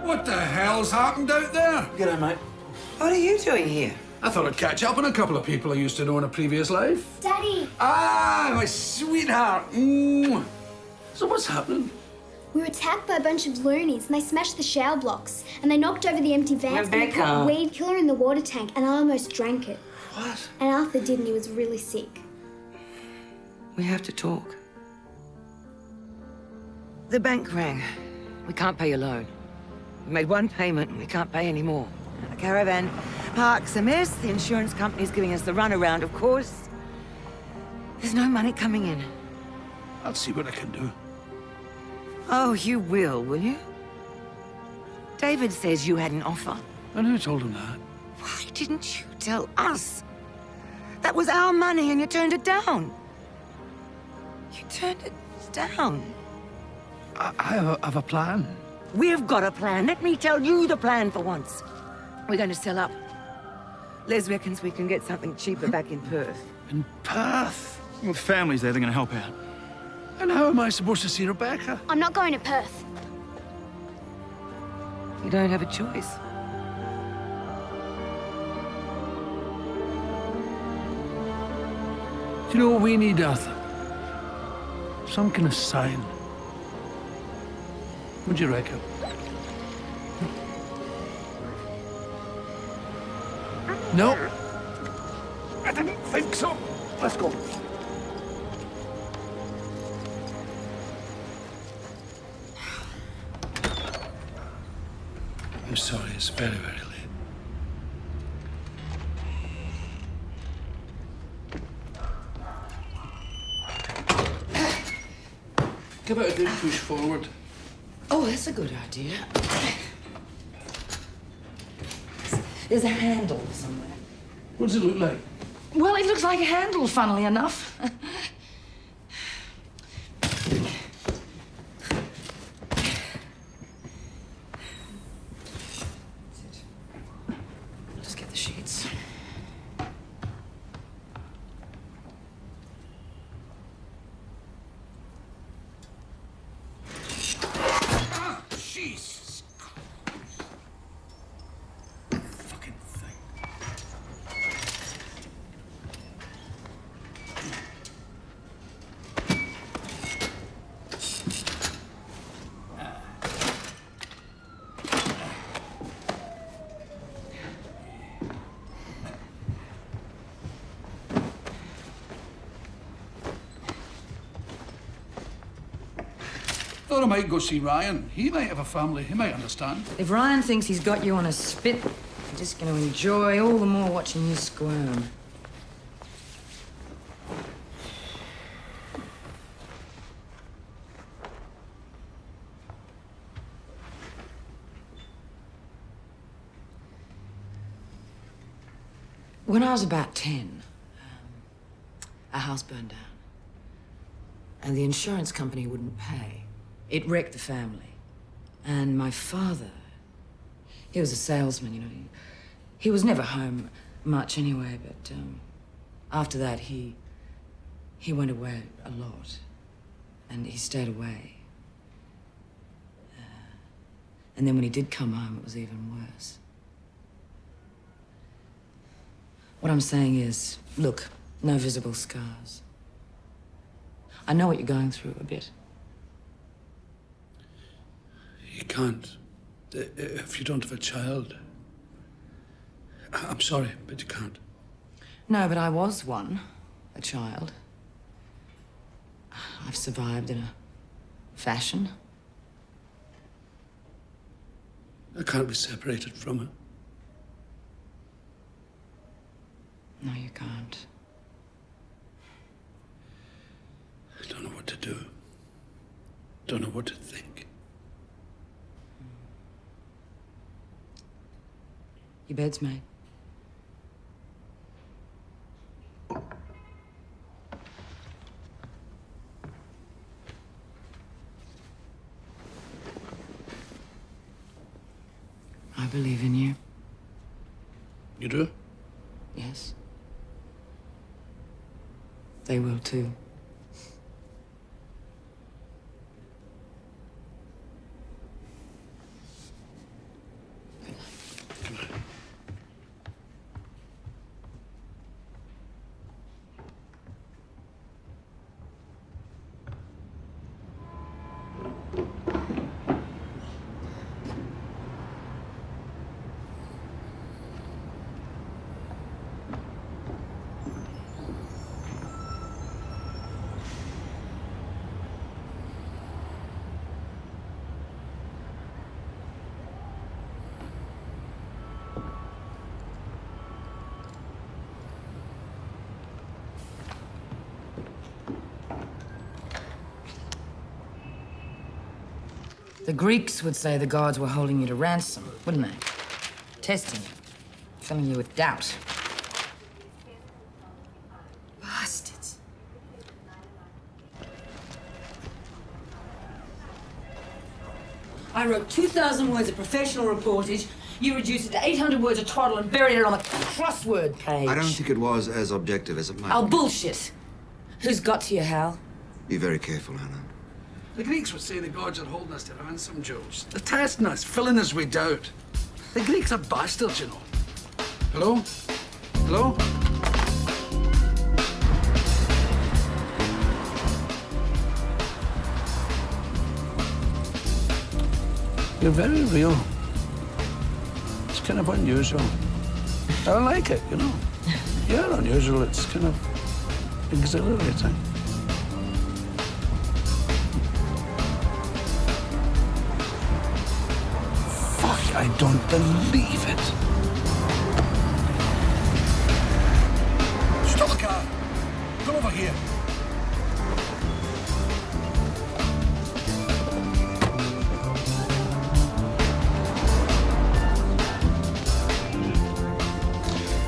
What the hell's happened out there? G'day, mate. What are you doing here? I thought I'd catch up on a couple of people I used to know in a previous life. Daddy! Ah, my sweetheart. So what's happening? We were attacked by a bunch of loonies and they smashed the shower blocks and they knocked over the empty vans and they Rebecca. put weed killer in the water tank and I almost drank it. What? And Arthur did and he was really sick. We have to talk. The bank rang. We can't pay your loan. We made one payment and we can't pay any more. The caravan park's a mess. The insurance company's giving us the runaround, of course. There's no money coming in. I'll see what I can do. Oh, you will you? David says you had an offer. And who told him that? Why didn't you tell us? That was our money and you turned it down. You turned it down. I have a plan. We've got a plan. Let me tell you the plan for once. We're going to sell up. Les reckons we can get something cheaper back in Perth. In Perth? Well, the family's there, they're gonna help out. And how am I supposed to see Rebecca? I'm not going to Perth. You don't have a choice. Do you know what we need, Arthur? Some kind of sign. What do you reckon? No. I didn't think so. Let's go. I'm sorry, it's very, very late. Give it a good push forward. Oh, that's a good idea. There's a handle somewhere. What does it look like? Well, it looks like a handle, funnily enough. Just get the sheets. Ah, Jesus Christ. Fucking thing. Thought I might go see Ryan. He might have a family. He might understand. If Ryan thinks he's got you on a spit, I'm just going to enjoy all the more watching you squirm. When I was about 10, our house burned down. And the insurance company wouldn't pay. It wrecked the family. And my father, he was a salesman, you know. He was never home much anyway, but after that, he went away a lot. And he stayed away. And then when he did come home, it was even worse. What I'm saying is, look, no visible scars. I know what you're going through a bit. You can't. If you don't have a child. I'm sorry, but you can't. No, but I was one, a child. I've survived in a fashion. I can't be separated from her. No, you can't. I don't know what to do. Don't know what to think. Your bed's made. I believe in you. You do? Yes. They will too. The Greeks would say the gods were holding you to ransom, wouldn't they? Testing you, filling you with doubt. Bastards. I wrote 2,000 words of professional reportage. You reduced it to 800 words of twaddle and buried it on the crossword page. I don't think it was as objective as it might Oh, be. bullshit. Who's got to you, Hal? Be very careful, Hannah. The Greeks would say the gods are holding us to ransom, Jules. They're testing us, filling us with doubt. The Greeks are bastards, you know. Hello? Hello? You're very real. It's kind of unusual. I like it, you know. You're unusual. It's kind of exhilarating. Fuck, I don't believe it. Stop the car. Come over here.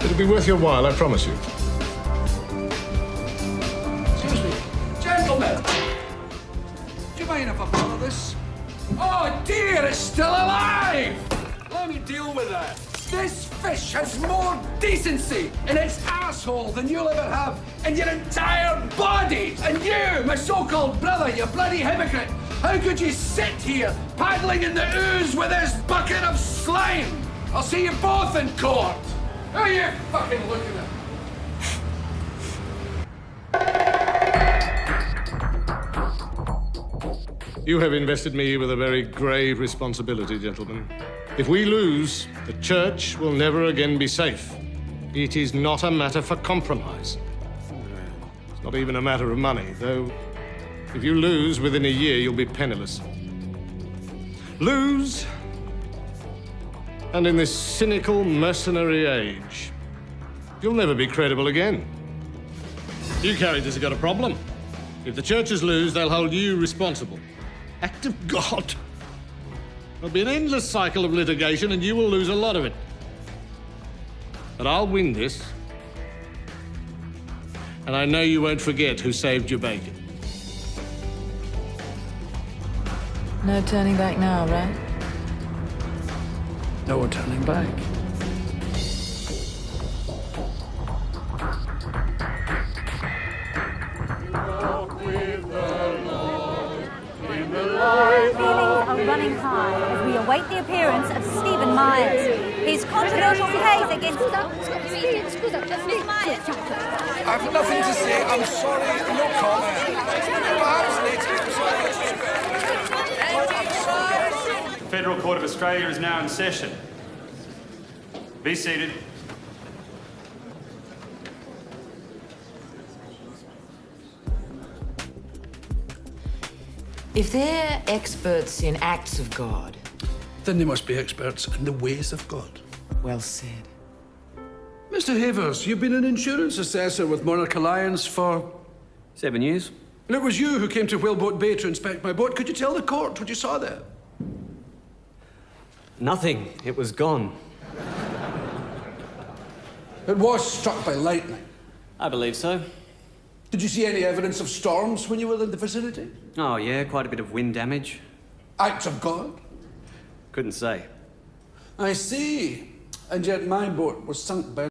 It'll be worth your while, I promise you. Excuse me. Gentlemen! Do you mind if I follow this? Oh dear, it's still alive! Let me deal with that. This fish has more decency in its asshole than you'll ever have in your entire body! And you, my so-called brother, you bloody hypocrite! How could you sit here, paddling in the ooze with this bucket of slime? I'll see you both in court! Who are you fucking looking at? You have invested me with a very grave responsibility, gentlemen. If we lose, the church will never again be safe. It is not a matter for compromise. It's not even a matter of money, though if you lose within a year, you'll be penniless. Lose, and in this cynical, mercenary age, you'll never be credible again. You characters have got a problem. If the churches lose, they'll hold you responsible. Act of God. There'll be an endless cycle of litigation, and you will lose a lot of it. But I'll win this. And I know you won't forget who saved your bacon. No turning back now, right? No turning back. Feelings are running high as we await the appearance of Stephen Myers. His controversial case against... I've nothing to say. I'm sorry. No comment. The Federal Court of Australia is now in session. Be seated. If they're experts in acts of God... Then they must be experts in the ways of God. Well said. Mr. Havers, you've been an insurance assessor with Monarch Alliance for... 7 years. And it was you who came to Whaleboat Bay to inspect my boat. Could you tell the court what you saw there? Nothing. It was gone. It was struck by lightning. I believe so. Did you see any evidence of storms when you were in the vicinity? Oh, yeah, quite a bit of wind damage. Acts of God? Couldn't say. I see. And yet my boat was sunk by